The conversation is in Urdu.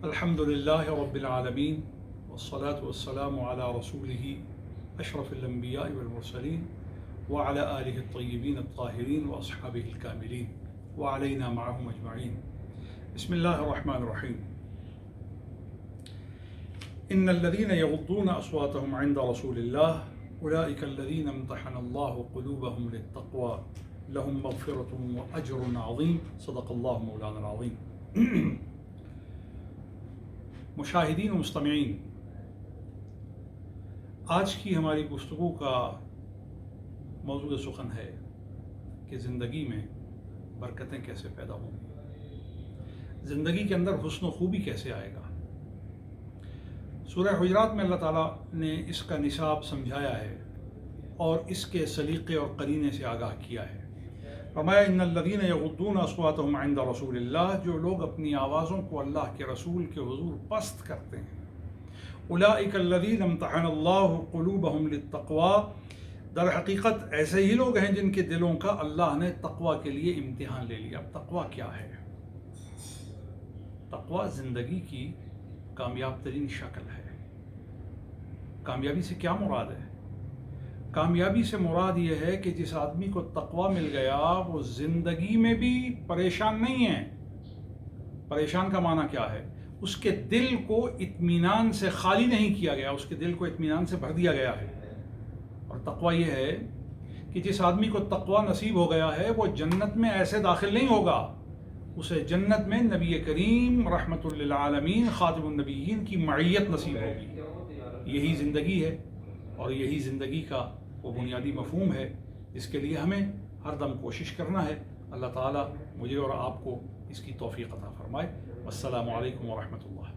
الحمد للہ رب العالمین والصلاة والسلام على رسوله اشرف الانبیاء والمرسلین وعلى آلہ الطیبین الطاہرین واصحابہ الکاملین وعلینا معهم اجمعین. بسم اللہ الرحمن الرحیم. ان الذین یغضون اصواتهم عند رسول اللہ اولئک الذین امتحن اللہ قلوبهم للتقوى لهم مغفرۃ واجر عظیم. صدق اللہ مولانا العظیم. مشاہدین و مستمعین، آج کی ہماری گفتگو کا موضوع سخن ہے کہ زندگی میں برکتیں کیسے پیدا ہوں گی، زندگی کے اندر حسن و خوبی کیسے آئے گا. سورہ حجرات میں اللہ تعالیٰ نے اس کا نصاب سمجھایا ہے اور اس کے سلیقے اور قرینے سے آگاہ کیا ہے. فرمایا ان الذین یغضون اصواتهم عند رسول اللہ، جو لوگ اپنی آوازوں کو اللہ کے رسول کے حضور پست کرتے ہیں، اولئک الذین امتحن اللہ قلوبهم للتقوی، در حقیقت ایسے ہی لوگ ہیں جن کے دلوں کا اللہ نے تقوی کے لیے امتحان لے لیا. اب تقوی کیا ہے؟ تقوی زندگی کی کامیاب ترین شکل ہے. کامیابی سے کیا مراد ہے؟ کامیابی سے مراد یہ ہے کہ جس آدمی کو تقوی مل گیا وہ زندگی میں بھی پریشان نہیں ہے. پریشان کا معنی کیا ہے؟ اس کے دل کو اطمینان سے خالی نہیں کیا گیا، اس کے دل کو اطمینان سے بھر دیا گیا ہے. اور تقوی یہ ہے کہ جس آدمی کو تقوی نصیب ہو گیا ہے وہ جنت میں ایسے داخل نہیں ہوگا، اسے جنت میں نبی کریم رحمت للعالمین خاتم النبیین کی معیت نصیب ہوگی. یہی زندگی ہے اور یہی زندگی کا وہ بنیادی مفہوم ہے جس کے لیے ہمیں ہر دم کوشش کرنا ہے. اللہ تعالیٰ مجھے اور آپ کو اس کی توفیق عطا فرمائے. السلام علیکم ورحمۃ اللہ.